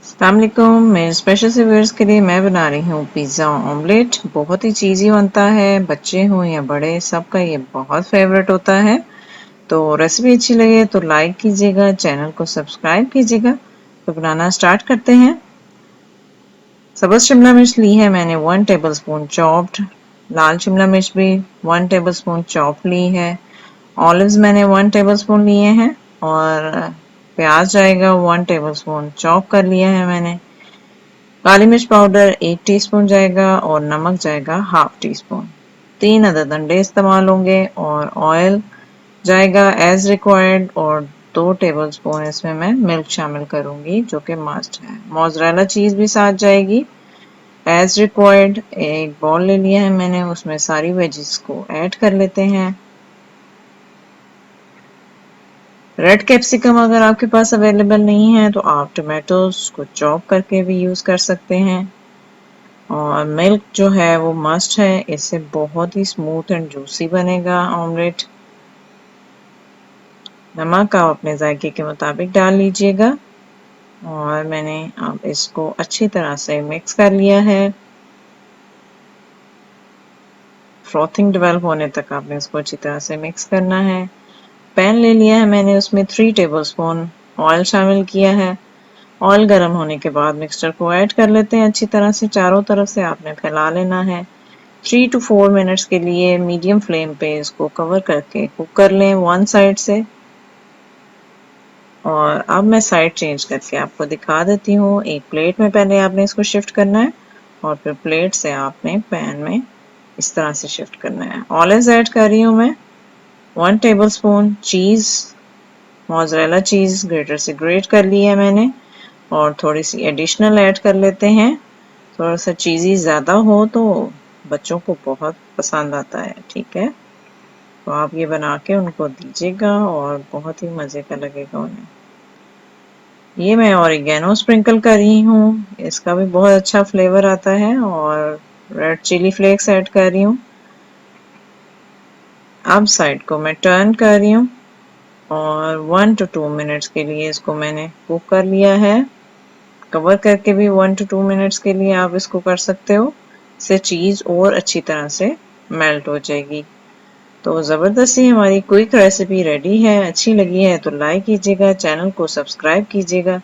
अस्सलाम वालेकुम। मेरे स्पेशल से व्यूअर्स के लिए मैं बना रही हूँ पिज़्ज़ा ऑमलेट। बहुत ही चीज़ी बनता है, बच्चे हों या बड़े सबका ये बहुत फेवरेट होता है। तो रेसिपी अच्छी लगे तो लाइक कीजिएगा, चैनल को सब्सक्राइब कीजिएगा। तो बनाना स्टार्ट करते हैं। सब्ज़ शिमला मिर्च ली है मैंने 1 टेबलस्पून चॉप्ड, लाल शिमला मिर्च भी 1 टेबलस्पून चॉप ली है, ऑलिव्स मैंने 1 टेबलस्पून लिए हैं और प्याज जाएगा 1 टेबलस्पून चॉप कर लिया है मैंने। काली मिर्च पाउडर 1 टीस्पून जाएगा और नमक जाएगा हाफ टी स्पून। 3 अदद अंडे इस्तेमाल होंगे और ऑयल जाएगा एज रिक्वायर्ड और 2 टेबलस्पून इसमें मैं मिल्क शामिल करूंगी जो कि मस्ट है। मोज़रेला चीज भी साथ जाएगी एज रिक्वायर्ड। एक बॉल ले लिया है मैंने, उसमें सारी वेजिस को ऐड कर लेते हैं। रेड कैप्सिकम अगर आपके पास अवेलेबल नहीं है तो आप टमाटोज को चॉप करके भी यूज कर सकते हैं। और मिल्क जो है वो मस्ट है, इससे बहुत ही स्मूथ एंड जूसी बनेगा ऑमलेट। नमक आप अपने जायके के मुताबिक डाल लीजिएगा और मैंने अब इसको अच्छी तरह से मिक्स कर लिया है। फ्रॉथिंग डेवलप होने तक आपने इसको अच्छी तरह से मिक्स करना है। पैन ले लिया है मैंने, उसमें 3 टेबलस्पून ऑयल शामिल किया है। ऑयल गर्म होने के बाद मिक्सचर को ऐड कर लेते हैं अच्छी तरह से, चारों तरफ से आपने फैला लेना है। 3 to 4 मिनट्स के लिए मीडियम फ्लेम पे इसको कवर करके कुक कर लें वन साइड से। और अब मैं साइड चेंज करके आपको दिखा देती हूँ। एक प्लेट में पहले आपने इसको शिफ्ट करना है और फिर प्लेट से आपने पैन में इस तरह से शिफ्ट करना है। ऑलिव्स ऐड कर रही हूँ मैं 1 टेबलस्पून। चीज़, मोज़रेला चीज़ ग्रेटर से ग्रेट कर ली है मैंने और थोड़ी सी एडिशनल ऐड कर लेते हैं। थोड़ा सा चीज़ी ज़्यादा हो तो बच्चों को बहुत पसंद आता है, ठीक है। तो आप ये बना के उनको दीजिएगा और बहुत ही मज़े का लगेगा उन्हें। ये मैं ऑरिगेनो स्प्रिंकल कर रही हूँ, इसका भी बहुत अच्छा फ्लेवर आता है। और रेड चिली फ्लेक्स ऐड कर रही हूँ। अब साइड को मैं टर्न कर रही हूँ और 1 to 2 मिनट्स के लिए इसको मैंने कुक कर लिया है। कवर करके भी 1 to 2 मिनट्स के लिए आप इसको कर सकते हो, इससे चीज़ और अच्छी तरह से मेल्ट हो जाएगी। तो ज़बरदस्ती हमारी क्विक रेसिपी रेडी है। अच्छी लगी है तो लाइक कीजिएगा, चैनल को सब्सक्राइब कीजिएगा।